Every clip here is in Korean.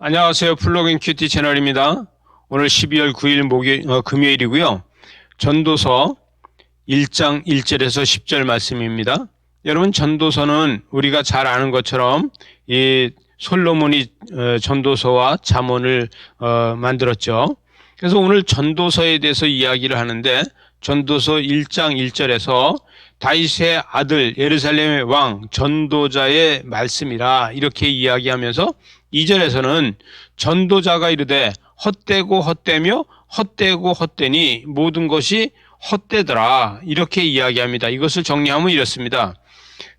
안녕하세요. 플러그인 큐티 채널입니다. 오늘 12월 9일 금요일이고요. 전도서 1장 1절에서 10절 말씀입니다. 여러분, 전도서는 우리가 잘 아는 것처럼 이 솔로몬이 전도서와 잠언을 만들었죠. 그래서 오늘 전도서에 대해서 이야기를 하는데, 전도서 1장 1절에서 다윗의 아들 예루살렘의 왕 전도자의 말씀이라 이렇게 이야기하면서 2절에서는 전도자가 이르되 헛되고 헛되며 헛되고 헛되니 모든 것이 헛되더라 이렇게 이야기합니다. 이것을 정리하면 이렇습니다.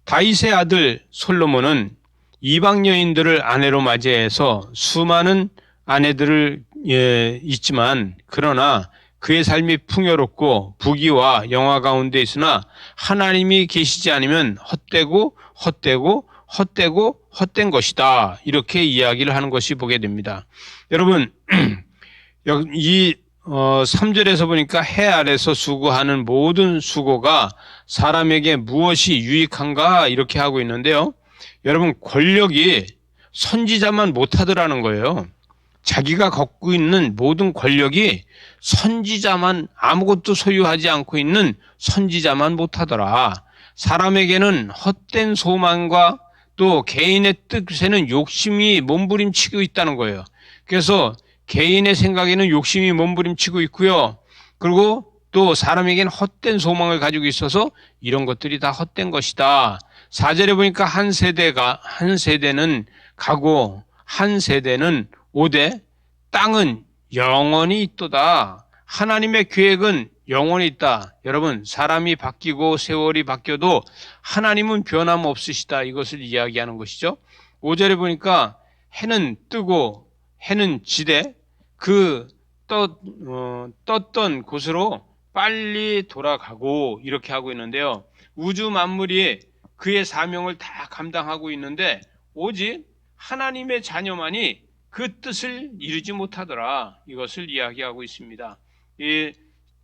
다윗의 아들 솔로몬은 이방 여인들을 아내로 맞이해서 수많은 아내들을 있지만, 그러나 그의 삶이 풍요롭고 부귀와 영화 가운데 있으나 하나님이 계시지 않으면 헛되고 헛되고 헛되고 헛된 것이다 이렇게 이야기를 하는 것이 보게 됩니다. 여러분, 이 3절에서 보니까 해 아래서 수고하는 모든 수고가 사람에게 무엇이 유익한가 이렇게 하고 있는데요. 여러분, 권력이 선지자만 못하더라는 거예요. 자기가 갖고 있는 모든 권력이 선지자만, 아무것도 소유하지 않고 있는 선지자만 못하더라. 사람에게는 헛된 소망과 또 개인의 뜻에는 욕심이 몸부림치고 있다는 거예요. 그래서 개인의 생각에는 욕심이 몸부림치고 있고요. 그리고 또 사람에게는 헛된 소망을 가지고 있어서 이런 것들이 다 헛된 것이다. 4절에 보니까 한 세대는 가고 한 세대는 오되 땅은 영원히 있도다. 하나님의 계획은 영원히 있다. 여러분, 사람이 바뀌고 세월이 바뀌어도 하나님은 변함없으시다. 이것을 이야기하는 것이죠. 5절에 보니까 해는 뜨고 해는 지되 떴던 곳으로 빨리 돌아가고 이렇게 하고 있는데요. 우주 만물이 그의 사명을 다 감당하고 있는데 오직 하나님의 자녀만이 그 뜻을 이루지 못하더라. 이것을 이야기하고 있습니다. 이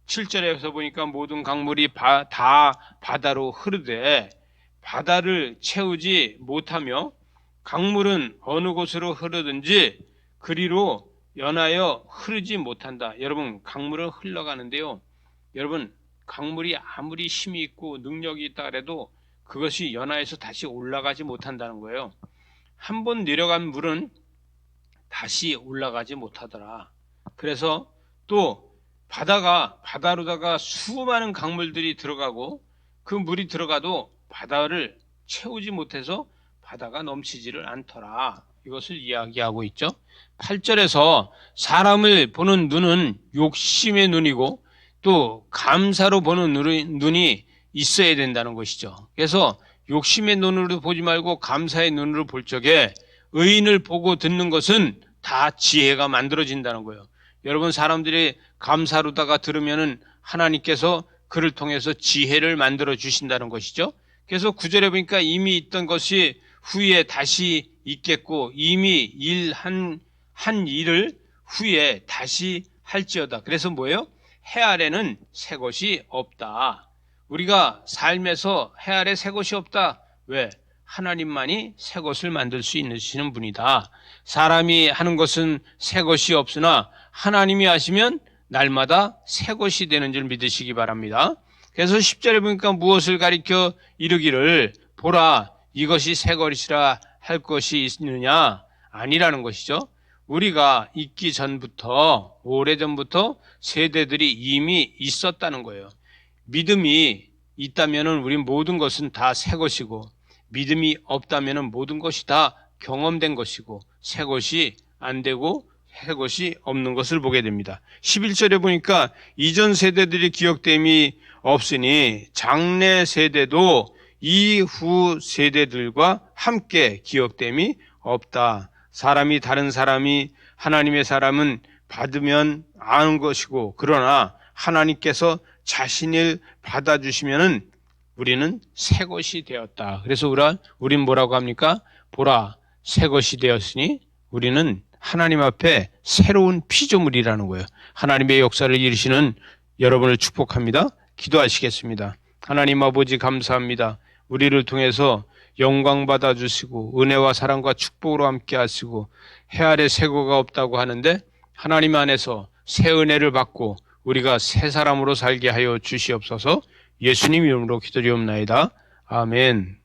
7절에서 보니까 모든 강물이 다 바다로 흐르되 바다를 채우지 못하며 강물은 어느 곳으로 흐르든지 그리로 연하여 흐르지 못한다. 여러분, 강물은 흘러가는데요. 여러분, 강물이 아무리 힘이 있고 능력이 있다 해도 그것이 연하에서 다시 올라가지 못한다는 거예요. 한 번 내려간 물은 다시 올라가지 못하더라. 그래서 또 바다로다가 수많은 강물들이 들어가고 그 물이 들어가도 바다를 채우지 못해서 바다가 넘치지를 않더라. 이것을 이야기하고 있죠. 8절에서 사람을 보는 눈은 욕심의 눈이고 또 감사로 보는 눈이 있어야 된다는 것이죠. 그래서 욕심의 눈으로 보지 말고 감사의 눈으로 볼 적에 의인을 보고 듣는 것은 다 지혜가 만들어진다는 거예요. 여러분, 사람들이 감사로다가 들으면은 하나님께서 그를 통해서 지혜를 만들어 주신다는 것이죠. 그래서 9절에 보니까 이미 있던 것이 후에 다시 있겠고 이미 한 일을 후에 다시 할지어다. 그래서 뭐예요? 해 아래는 새 것이 없다. 우리가 삶에서 해 아래 새 것이 없다. 왜? 하나님만이 새 것을 만들 수 있으시는 분이다. 사람이 하는 것은 새 것이 없으나 하나님이 하시면 날마다 새 것이 되는 줄 믿으시기 바랍니다. 그래서 10절에 보니까 무엇을 가리켜 이르기를 보라 이것이 새 것이라 할 것이 있느냐? 아니라는 것이죠. 우리가 있기 전부터, 오래전부터 세대들이 이미 있었다는 거예요. 믿음이 있다면 우리 모든 것은 다 새 것이고, 믿음이 없다면 모든 것이 다 경험된 것이고, 새 것이 안 되고 새 것이 없는 것을 보게 됩니다. 11절에 보니까 이전 세대들이 기억됨이 없으니 장래 세대도 이후 세대들과 함께 기억됨이 없다. 사람이 다른 사람이 하나님의 사람은 받으면 아는 것이고, 그러나 하나님께서 자신을 받아주시면은 우리는 새 것이 되었다. 그래서 우린 뭐라고 합니까? 보라, 새 것이 되었으니 우리는 하나님 앞에 새로운 피조물이라는 거예요. 하나님의 역사를 이루시는 여러분을 축복합니다. 기도하시겠습니다. 하나님 아버지 감사합니다. 우리를 통해서 영광 받아주시고 은혜와 사랑과 축복으로 함께 하시고 해 아래 세고가 없다고 하는데 하나님 안에서 새 은혜를 받고 우리가 새 사람으로 살게 하여 주시옵소서. 예수님 이름으로 기도드리옵나이다. 아멘.